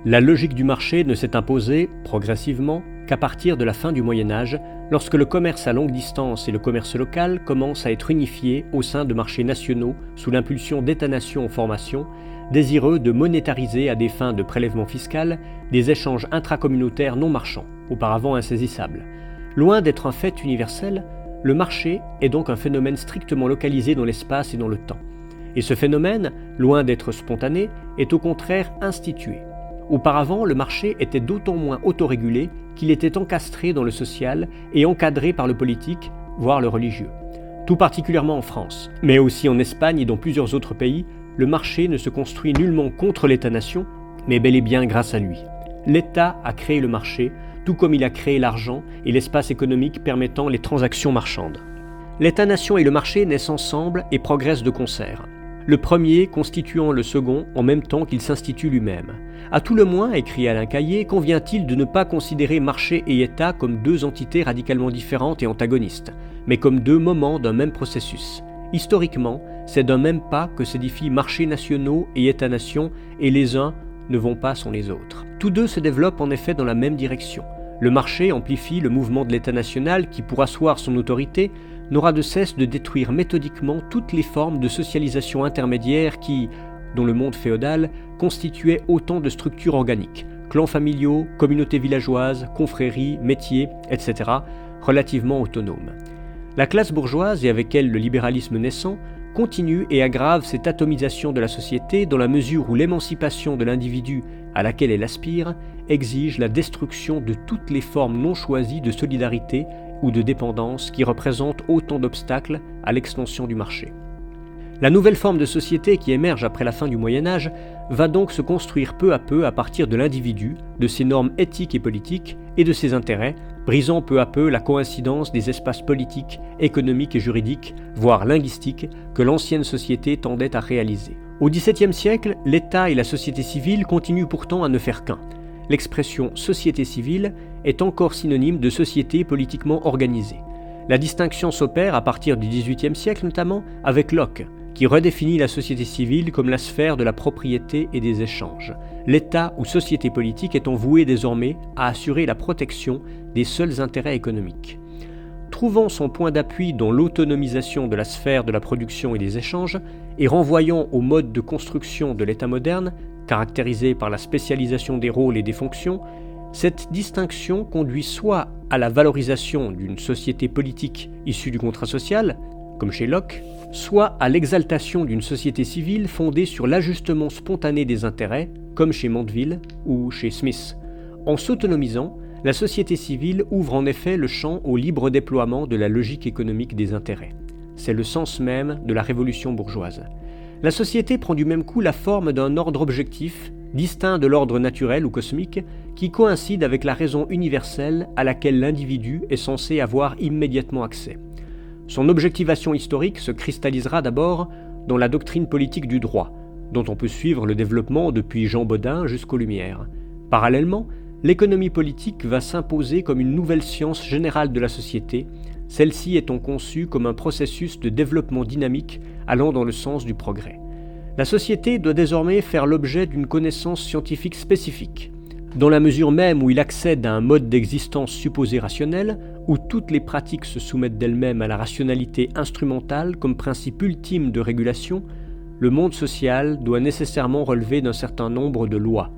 La logique du marché ne s'est imposée, progressivement, qu'à partir de la fin du Moyen-Âge, lorsque le commerce à longue distance et le commerce local commencent à être unifiés au sein de marchés nationaux sous l'impulsion d'États-nations en formation, désireux de monétariser à des fins de prélèvement fiscal des échanges intracommunautaires non marchands, auparavant insaisissables. Loin d'être un fait universel, le marché est donc un phénomène strictement localisé dans l'espace et dans le temps. Et ce phénomène, loin d'être spontané, est au contraire institué. Auparavant, le marché était d'autant moins autorégulé qu'il était encastré dans le social et encadré par le politique, voire le religieux. Tout particulièrement en France, mais aussi en Espagne et dans plusieurs autres pays, le marché ne se construit nullement contre l'État-nation, mais bel et bien grâce à lui. L'État a créé le marché, tout comme il a créé l'argent et l'espace économique permettant les transactions marchandes. L'État-nation et le marché naissent ensemble et progressent de concert. Le premier constituant le second en même temps qu'il s'institue lui-même. À tout le moins, écrit Alain Caillé, convient-il de ne pas considérer marché et État comme deux entités radicalement différentes et antagonistes, mais comme deux moments d'un même processus. Historiquement, c'est d'un même pas que s'édifient marchés nationaux et États-nations, et les uns ne vont pas sans les autres. Tous deux se développent en effet dans la même direction. Le marché amplifie le mouvement de l'État national qui, pour asseoir son autorité, n'aura de cesse de détruire méthodiquement toutes les formes de socialisation intermédiaire qui, dans le monde féodal, constituaient autant de structures organiques, clans familiaux, communautés villageoises, confréries, métiers, etc., relativement autonomes. La classe bourgeoise, et avec elle le libéralisme naissant, continue et aggrave cette atomisation de la société dans la mesure où l'émancipation de l'individu à laquelle elle aspire exige la destruction de toutes les formes non choisies de solidarité ou de dépendance qui représentent autant d'obstacles à l'extension du marché. La nouvelle forme de société qui émerge après la fin du Moyen-Âge va donc se construire peu à peu à partir de l'individu, de ses normes éthiques et politiques et de ses intérêts, brisant peu à peu la coïncidence des espaces politiques, économiques et juridiques, voire linguistiques, que l'ancienne société tendait à réaliser. Au XVIIe siècle, l'État et la société civile continuent pourtant à ne faire qu'un. L'expression « société civile » est encore synonyme de société politiquement organisée. La distinction s'opère à partir du XVIIIe siècle notamment avec Locke, qui redéfinit la société civile comme la sphère de la propriété et des échanges. L'État ou société politique étant voué désormais à assurer la protection des seuls intérêts économiques. Trouvant son point d'appui dans l'autonomisation de la sphère de la production et des échanges, et renvoyant au mode de construction de l'État moderne, caractérisé par la spécialisation des rôles et des fonctions, cette distinction conduit soit à la valorisation d'une société politique issue du contrat social, comme chez Locke, soit à l'exaltation d'une société civile fondée sur l'ajustement spontané des intérêts, comme chez Mandeville ou chez Smith. En s'autonomisant, la société civile ouvre en effet le champ au libre déploiement de la logique économique des intérêts. C'est le sens même de la révolution bourgeoise. La société prend du même coup la forme d'un ordre objectif, distinct de l'ordre naturel ou cosmique, qui coïncide avec la raison universelle à laquelle l'individu est censé avoir immédiatement accès. Son objectivation historique se cristallisera d'abord dans la doctrine politique du droit, dont on peut suivre le développement depuis Jean Bodin jusqu'aux Lumières. Parallèlement, l'économie politique va s'imposer comme une nouvelle science générale de la société, celle-ci étant conçue comme un processus de développement dynamique allant dans le sens du progrès. La société doit désormais faire l'objet d'une connaissance scientifique spécifique. Dans la mesure même où il accède à un mode d'existence supposé rationnel, où toutes les pratiques se soumettent d'elles-mêmes à la rationalité instrumentale comme principe ultime de régulation, le monde social doit nécessairement relever d'un certain nombre de lois.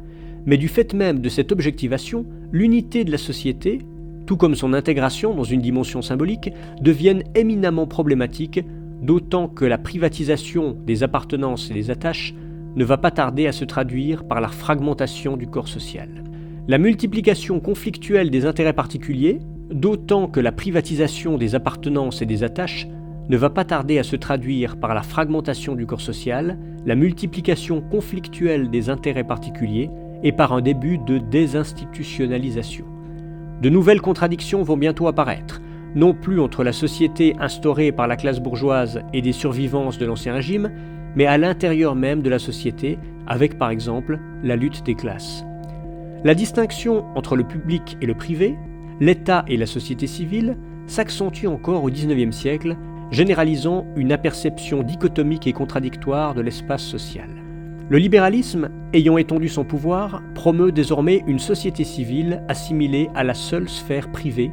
Mais du fait même de cette objectivation, l'unité de la société, tout comme son intégration dans une dimension symbolique, deviennent éminemment problématiques, d'autant que la privatisation des appartenances et des attaches ne va pas tarder à se traduire par la fragmentation du corps social. La multiplication conflictuelle des intérêts particuliers, d'autant que la privatisation des appartenances et des attaches ne va pas tarder à se traduire par la fragmentation du corps social, la multiplication conflictuelle des intérêts particuliers et par un début de désinstitutionnalisation. De nouvelles contradictions vont bientôt apparaître, non plus entre la société instaurée par la classe bourgeoise et des survivances de l'Ancien Régime, mais à l'intérieur même de la société, avec par exemple la lutte des classes. La distinction entre le public et le privé, l'État et la société civile, s'accentue encore au XIXe siècle, généralisant une aperception dichotomique et contradictoire de l'espace social. Le libéralisme, ayant étendu son pouvoir, promeut désormais une société civile assimilée à la seule sphère privée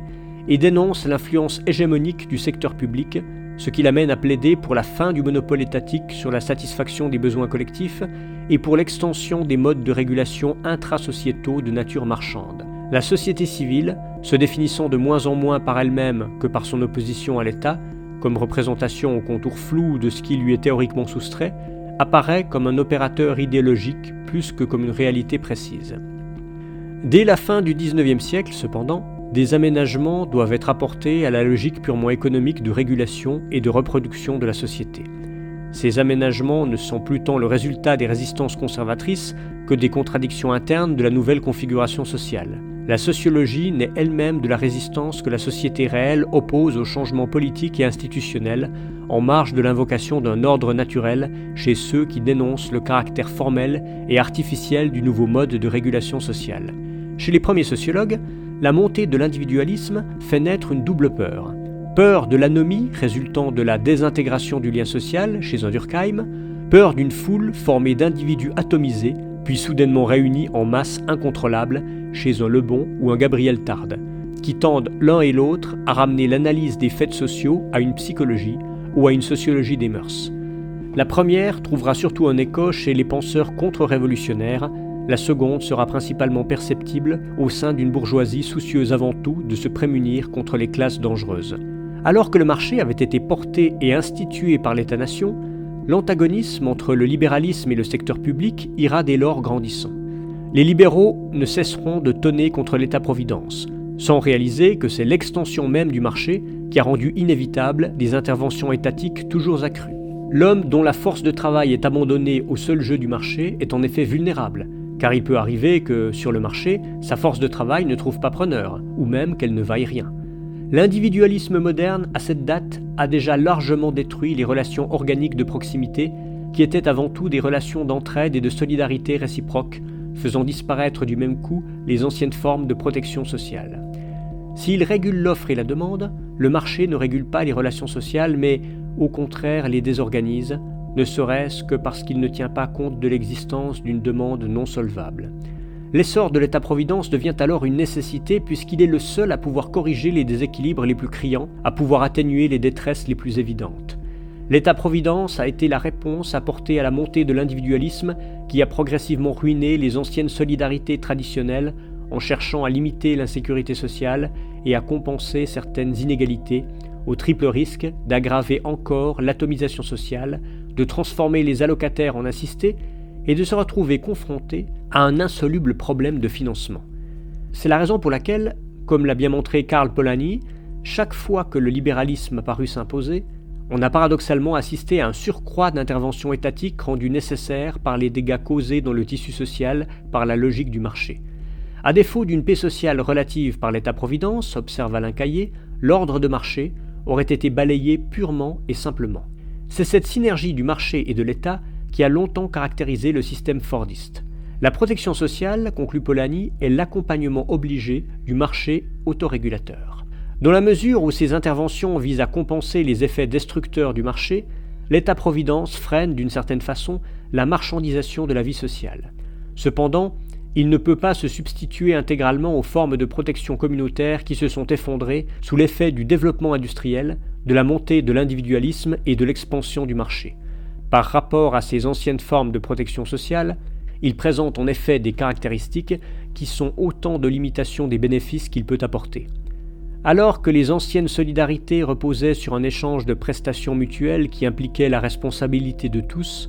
et dénonce l'influence hégémonique du secteur public, ce qui l'amène à plaider pour la fin du monopole étatique sur la satisfaction des besoins collectifs et pour l'extension des modes de régulation intrasociétaux de nature marchande. La société civile, se définissant de moins en moins par elle-même que par son opposition à l'État, comme représentation au contour flou de ce qui lui est théoriquement soustrait, apparaît comme un opérateur idéologique plus que comme une réalité précise. Dès la fin du XIXe siècle, cependant, des aménagements doivent être apportés à la logique purement économique de régulation et de reproduction de la société. Ces aménagements ne sont plus tant le résultat des résistances conservatrices que des contradictions internes de la nouvelle configuration sociale. La sociologie naît elle-même de la résistance que la société réelle oppose aux changements politiques et institutionnels, en marge de l'invocation d'un ordre naturel chez ceux qui dénoncent le caractère formel et artificiel du nouveau mode de régulation sociale. Chez les premiers sociologues, la montée de l'individualisme fait naître une double peur. Peur de l'anomie résultant de la désintégration du lien social chez un Durkheim, peur d'une foule formée d'individus atomisés, puis soudainement réunis en masse incontrôlable chez un Lebon ou un Gabriel Tarde, qui tendent l'un et l'autre à ramener l'analyse des faits sociaux à une psychologie ou à une sociologie des mœurs. La première trouvera surtout un écho chez les penseurs contre-révolutionnaires, la seconde sera principalement perceptible au sein d'une bourgeoisie soucieuse avant tout de se prémunir contre les classes dangereuses. Alors que le marché avait été porté et institué par l'État-nation, l'antagonisme entre le libéralisme et le secteur public ira dès lors grandissant. Les libéraux ne cesseront de tonner contre l'État-providence, sans réaliser que c'est l'extension même du marché qui a rendu inévitable des interventions étatiques toujours accrues. L'homme dont la force de travail est abandonnée au seul jeu du marché est en effet vulnérable, car il peut arriver que, sur le marché, sa force de travail ne trouve pas preneur, ou même qu'elle ne vaille rien. L'individualisme moderne, à cette date, a déjà largement détruit les relations organiques de proximité, qui étaient avant tout des relations d'entraide et de solidarité réciproque, faisant disparaître du même coup les anciennes formes de protection sociale. S'il régule l'offre et la demande, le marché ne régule pas les relations sociales, mais au contraire les désorganise, ne serait-ce que parce qu'il ne tient pas compte de l'existence d'une demande non solvable. L'essor de l'État-providence devient alors une nécessité puisqu'il est le seul à pouvoir corriger les déséquilibres les plus criants, à pouvoir atténuer les détresses les plus évidentes. L'État-providence a été la réponse apportée à la montée de l'individualisme qui a progressivement ruiné les anciennes solidarités traditionnelles en cherchant à limiter l'insécurité sociale et à compenser certaines inégalités, au triple risque d'aggraver encore l'atomisation sociale, de transformer les allocataires en assistés et de se retrouver confrontés à un insoluble problème de financement. C'est la raison pour laquelle, comme l'a bien montré Karl Polanyi, chaque fois que le libéralisme a paru s'imposer, on a paradoxalement assisté à un surcroît d'interventions étatiques rendues nécessaires par les dégâts causés dans le tissu social par la logique du marché. À défaut d'une paix sociale relative par l'État-providence, observe Alain Caillé, l'ordre de marché aurait été balayé purement et simplement. C'est cette synergie du marché et de l'État qui a longtemps caractérisé le système fordiste. La protection sociale, conclut Polanyi, est l'accompagnement obligé du marché autorégulateur. Dans la mesure où ces interventions visent à compenser les effets destructeurs du marché, l'État-providence freine d'une certaine façon la marchandisation de la vie sociale. Cependant, il ne peut pas se substituer intégralement aux formes de protection communautaire qui se sont effondrées sous l'effet du développement industriel, de la montée de l'individualisme et de l'expansion du marché. Par rapport à ces anciennes formes de protection sociale, il présente en effet des caractéristiques qui sont autant de limitations des bénéfices qu'il peut apporter. Alors que les anciennes solidarités reposaient sur un échange de prestations mutuelles qui impliquait la responsabilité de tous,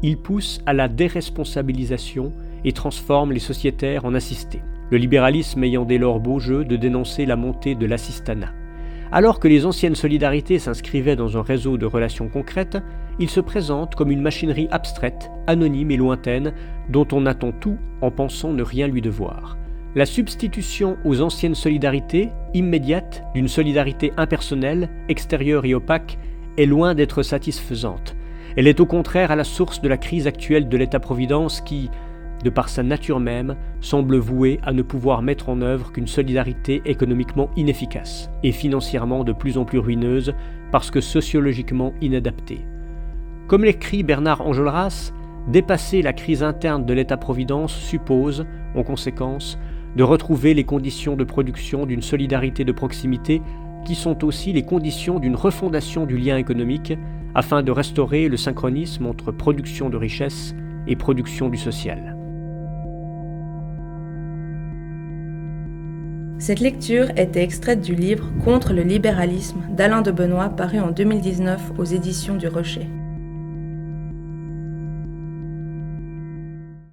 il pousse à la déresponsabilisation et transforme les sociétaires en assistés, le libéralisme ayant dès lors beau jeu de dénoncer la montée de l'assistanat. Alors que les anciennes solidarités s'inscrivaient dans un réseau de relations concrètes, il se présente comme une machinerie abstraite, anonyme et lointaine, dont on attend tout en pensant ne rien lui devoir. La substitution aux anciennes solidarités, immédiate, d'une solidarité impersonnelle, extérieure et opaque, est loin d'être satisfaisante. Elle est au contraire à la source de la crise actuelle de l'État-providence qui, de par sa nature même, semble vouée à ne pouvoir mettre en œuvre qu'une solidarité économiquement inefficace et financièrement de plus en plus ruineuse parce que sociologiquement inadaptée. Comme l'écrit Bernard Enjolras, dépasser la crise interne de l'État-providence suppose, en conséquence, de retrouver les conditions de production d'une solidarité de proximité qui sont aussi les conditions d'une refondation du lien économique afin de restaurer le synchronisme entre production de richesse et production du social. Cette lecture était extraite du livre « Contre le libéralisme » d'Alain de Benoît paru en 2019 aux éditions du Rocher.